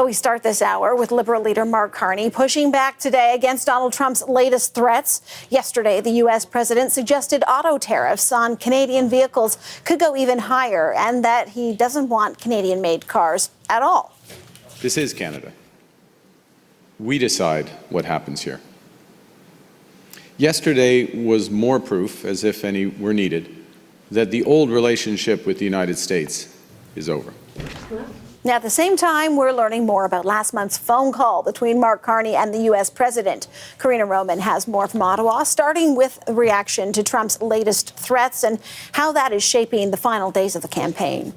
But we start this hour with Liberal leader Mark Carney pushing back today against Donald Trump's latest threats. Yesterday, the U.S. president suggested auto tariffs on Canadian vehicles could go even higher and that he doesn't want Canadian-made cars at all. This is Canada. We decide what happens here. Yesterday was more proof, as if any were needed, that the old relationship with the United States is over. Now, at the same time, we're learning more about last month's phone call between Mark Carney and the U.S. president. Karina Roman has more from Ottawa, starting with a reaction to Trump's latest threats and how that is shaping the final days of the campaign.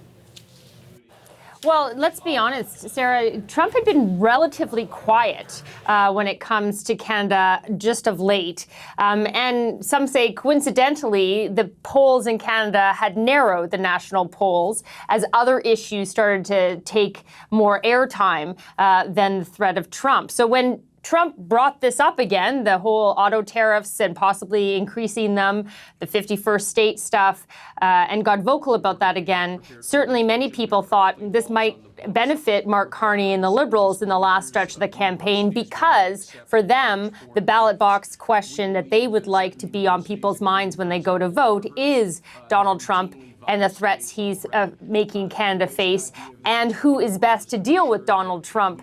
Well, let's be honest, Sarah, Trump had been relatively quiet when it comes to Canada just of late. And some say, coincidentally, the polls in Canada had narrowed, the national polls, as other issues started to take more airtime than the threat of Trump. So when Trump brought this up again, the whole auto tariffs and possibly increasing them, the 51st state stuff, and got vocal about that again. Certainly many people thought this might benefit Mark Carney and the Liberals in the last stretch of the campaign because for them, the ballot box question that they would like to be on people's minds when they go to vote is Donald Trump and the threats he's making Canada face, and who is best to deal with Donald Trump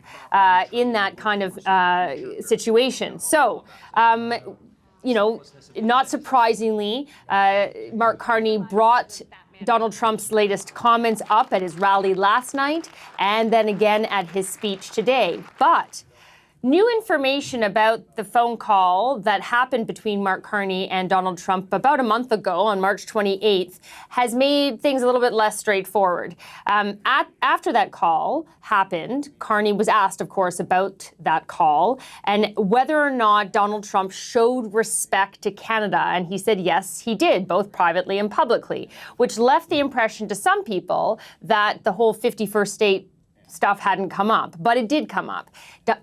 in that kind of situation. So, you know, not surprisingly, Mark Carney brought Donald Trump's latest comments up at his rally last night and then again at his speech today. But new information about the phone call that happened between Mark Carney and Donald Trump about a month ago on March 28th has made things a little bit less straightforward. After that call happened, Carney was asked, of course, about that call and whether or not Donald Trump showed respect to Canada. And he said, yes, he did, both privately and publicly, which left the impression to some people that the whole 51st state stuff hadn't come up, but it did come up.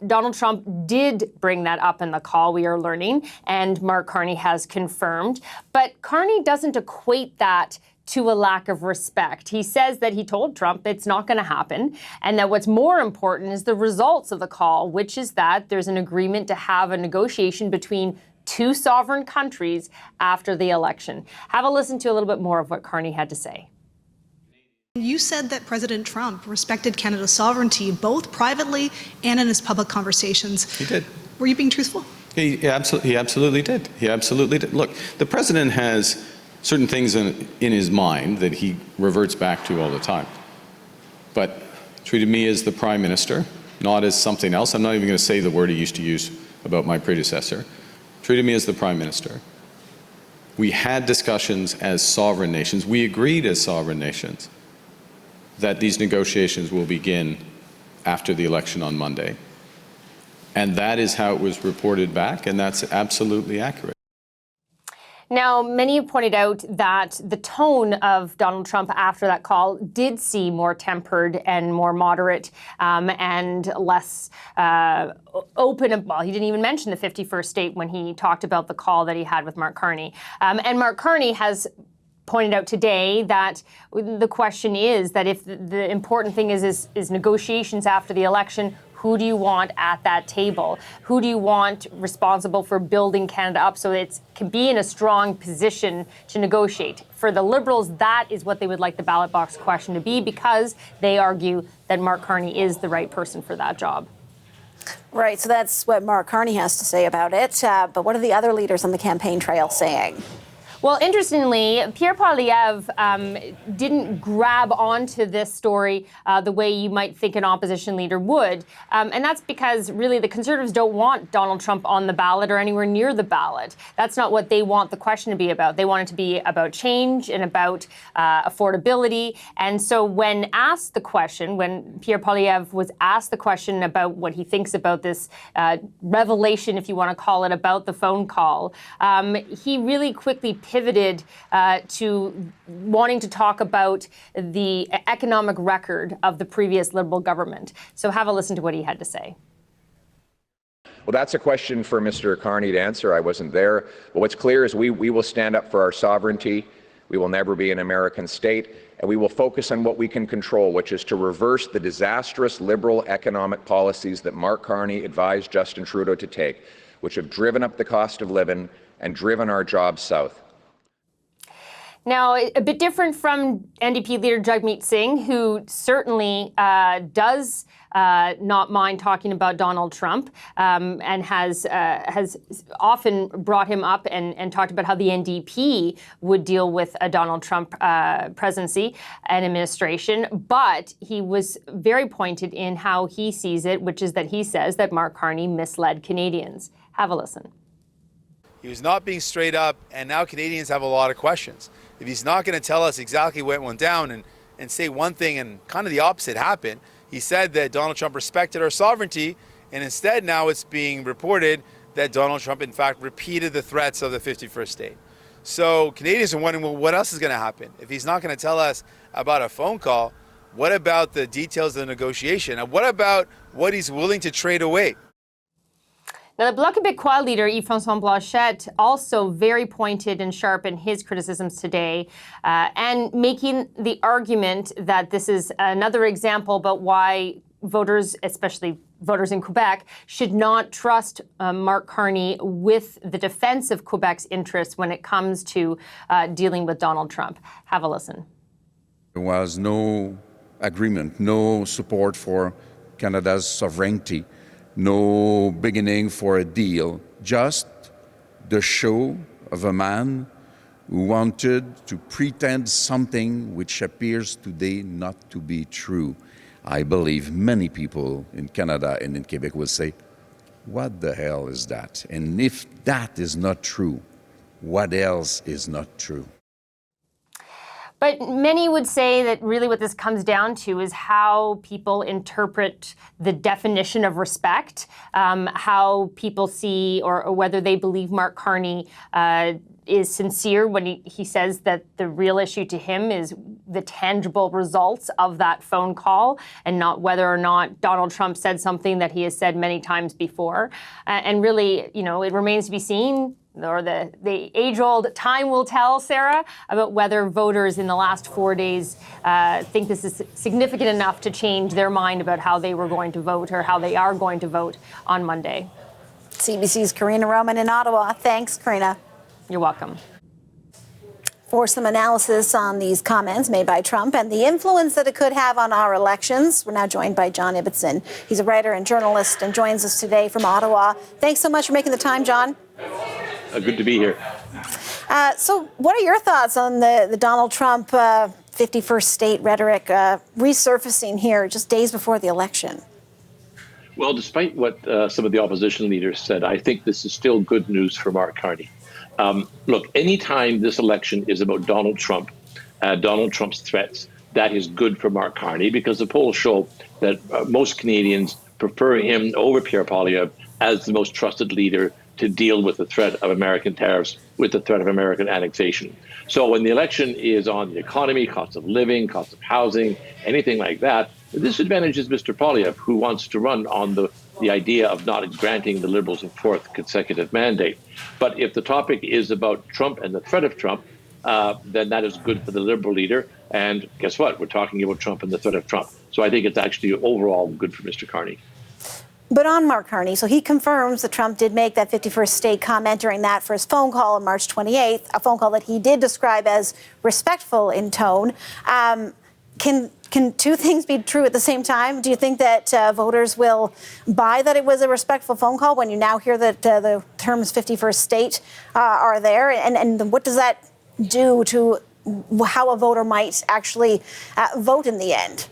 Donald Trump did bring that up in the call, we are learning, and Mark Carney has confirmed. But Carney doesn't equate that to a lack of respect. He says that he told Trump it's not going to happen, and that what's more important is the results of the call, which is that there's an agreement to have a negotiation between two sovereign countries after the election. Have a listen to a little bit more of what Carney had to say. You said that President Trump respected Canada's sovereignty, both privately and in his public conversations. He did. Were you being truthful? He absolutely did. He absolutely did. Look, the president has certain things in his mind that he reverts back to all the time. But treated me as the prime minister, not as something else. I'm not even going to say the word he used to use about my predecessor. Treated me as the prime minister. We had discussions as sovereign nations. We agreed as sovereign nations that these negotiations will begin after the election on Monday. And that is how it was reported back, and that's absolutely accurate. Now, many have pointed out that the tone of Donald Trump after that call did seem more tempered and more moderate and less open. Well, he didn't even mention the 51st state when he talked about the call that he had with Mark Carney. And Mark Carney has pointed out today that the question is that if the important thing is negotiations after the election, who do you want at that table? Who do you want responsible for building Canada up so it can be in a strong position to negotiate? For the Liberals, that is what they would like the ballot box question to be because they argue that Mark Carney is the right person for that job. Right, so that's what Mark Carney has to say about it. But what are the other leaders on the campaign trail saying? Well, interestingly, Pierre Poilievre didn't grab onto this story the way you might think an opposition leader would. And that's because really the Conservatives don't want Donald Trump on the ballot or anywhere near the ballot. That's not what they want the question to be about. They want it to be about change and about affordability. And so when asked the question, when Pierre Poilievre was asked the question about what he thinks about this revelation, if you want to call it, about the phone call, he really quickly pivoted to wanting to talk about the economic record of the previous Liberal government. So have a listen to what he had to say. Well, that's a question for Mr. Carney to answer. I wasn't there. But what's clear is we will stand up for our sovereignty. We will never be an American state. and we will focus on what we can control, which is to reverse the disastrous Liberal economic policies that Mark Carney advised Justin Trudeau to take, which have driven up the cost of living and driven our jobs south. Now, a bit different from NDP leader Jagmeet Singh, who certainly does not mind talking about Donald Trump and has often brought him up and talked about how the NDP would deal with a Donald Trump presidency and administration. But he was very pointed in how he sees it, which is that he says that Mark Carney misled Canadians. Have a listen. He was not being straight up, and now Canadians have a lot of questions. If he's not going to tell us exactly what went down and say one thing and kind of the opposite happened, he said that Donald Trump respected our sovereignty, and instead now it's being reported that Donald Trump, in fact, repeated the threats of the 51st state. So Canadians are wondering, well, what else is going to happen? If he's not going to tell us about a phone call, what about the details of the negotiation? And what about what he's willing to trade away? Now, the Bloc Québécois leader, Yves-François Blanchet, also very pointed and sharp in his criticisms today, and making the argument that this is another example about why voters, especially voters in Quebec, should not trust Mark Carney with the defense of Quebec's interests when it comes to dealing with Donald Trump. Have a listen. There was no agreement, no support for Canada's sovereignty. No beginning for a deal, just the show of a man who wanted to pretend something which appears today not to be true. I believe many people in Canada and in Quebec will say, what the hell is that? And if that is not true, what else is not true? But many would say that really what this comes down to is how people interpret the definition of respect, how people see or whether they believe Mark Carney is sincere when he says that the real issue to him is the tangible results of that phone call and not whether or not Donald Trump said something that he has said many times before. And really, you know, it remains to be seen, or the age-old time will tell, Sarah, about whether voters in the last 4 days think this is significant enough to change their mind about how they were going to vote or how they are going to vote on Monday. CBC's Karina Roman in Ottawa. Thanks, Karina. You're welcome. For some analysis on these comments made by Trump and the influence that it could have on our elections, we're now joined by John Ibbitson. He's a writer and journalist and joins us today from Ottawa. Thanks so much for making the time, John. Good to be here. So what are your thoughts on the Donald Trump 51st state rhetoric resurfacing here just days before the election? Well, despite what some of the opposition leaders said, I think this is still good news for Mark Carney. Look, anytime this election is about Donald Trump's threats, that is good for Mark Carney because the polls show that most Canadians prefer him over Pierre Poilievre as the most trusted leader to deal with the threat of American tariffs, with the threat of American annexation. So when the election is on the economy, cost of living, cost of housing, anything like that, the disadvantage is Mr. Poilievre, who wants to run on the idea of not granting the Liberals a fourth consecutive mandate. But if the topic is about Trump and the threat of Trump, then that is good for the Liberal leader. And guess what? We're talking about Trump and the threat of Trump. So I think it's actually overall good for Mr. Carney. But on Mark Carney, so he confirms that Trump did make that 51st state comment during that first phone call on March 28th, a phone call that he did describe as respectful in tone. Can two things be true at the same time? Do you think that voters will buy that it was a respectful phone call when you now hear that the terms 51st state are there? And what does that do to how a voter might actually vote in the end?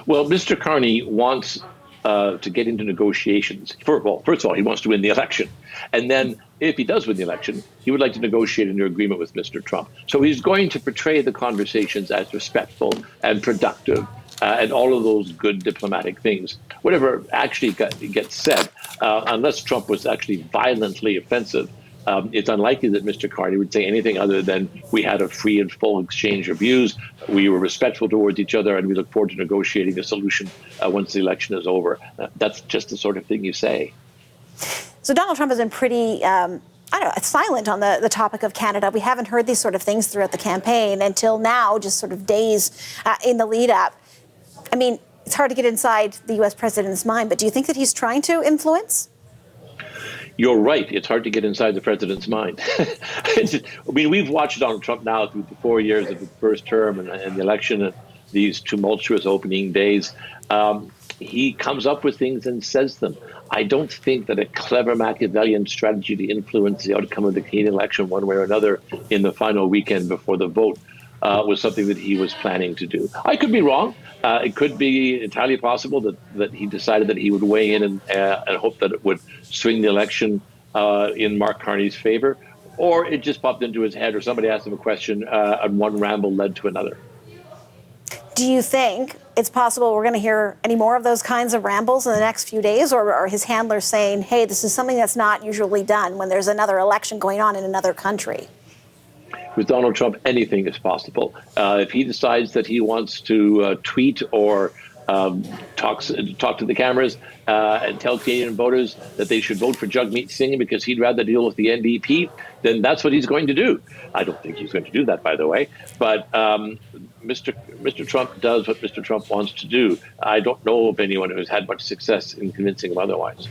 Well, Mr. Carney wants to get into negotiations. First of all, he wants to win the election. And then if he does win the election, he would like to negotiate a new agreement with Mr. Trump. So he's going to portray the conversations as respectful and productive and all of those good diplomatic things. Whatever actually gets said, unless Trump was actually violently offensive, it's unlikely that Mr. Carney would say anything other than we had a free and full exchange of views, we were respectful towards each other, and we look forward to negotiating a solution once the election is over. That's just the sort of thing you say. So Donald Trump has been pretty silent on the topic of Canada. We haven't heard these sort of things throughout the campaign until now, just sort of days in the lead up. I mean, it's hard to get inside the U.S. president's mind, but do you think that he's trying to influence? You're right. It's hard to get inside the president's mind. I mean, we've watched Donald Trump now through the 4 years of the first term and the election and these tumultuous opening days. He comes up with things and says them. I don't think that a clever Machiavellian strategy to influence the outcome of the Canadian election one way or another in the final weekend before the vote was something that he was planning to do. I could be wrong. It could be entirely possible that he decided that he would weigh in and hope that it would swing the election in Mark Carney's favor, or it just popped into his head, or somebody asked him a question and one ramble led to another. Do you think it's possible we're going to hear any more of those kinds of rambles in the next few days, or are his handlers saying, hey, this is something that's not usually done when there's another election going on in another country? With Donald Trump, anything is possible. If he decides that he wants to tweet or talk to the cameras and tell Canadian voters that they should vote for Jagmeet Singh because he'd rather deal with the NDP, then that's what he's going to do. I don't think he's going to do that, by the way. But Mr. Trump does what Mr. Trump wants to do. I don't know of anyone who's had much success in convincing him otherwise.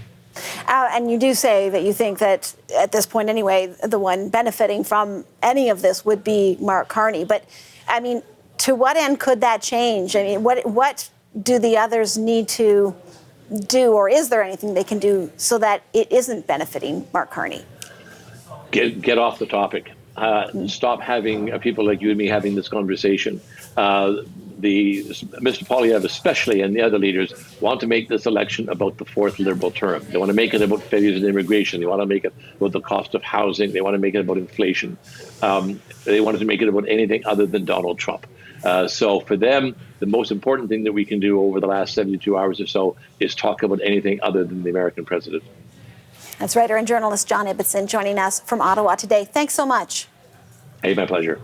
And you do say that you think that at this point anyway, the one benefiting from any of this would be Mark Carney. But I mean, to what end could that change? I mean, what do the others need to do, or is there anything they can do so that it isn't benefiting Mark Carney? Get off the topic. Stop having people like you and me having this conversation. Mr. Poilievre especially and the other leaders want to make this election about the fourth Liberal term. They want to make it about failures in immigration. They want to make it about the cost of housing. They want to make it about inflation. They wanted to make it about anything other than Donald Trump. So for them, the most important thing that we can do over the last 72 hours or so is talk about anything other than the American president. That's writer and journalist John Ibbitson joining us from Ottawa today. Thanks so much. Hey, my pleasure.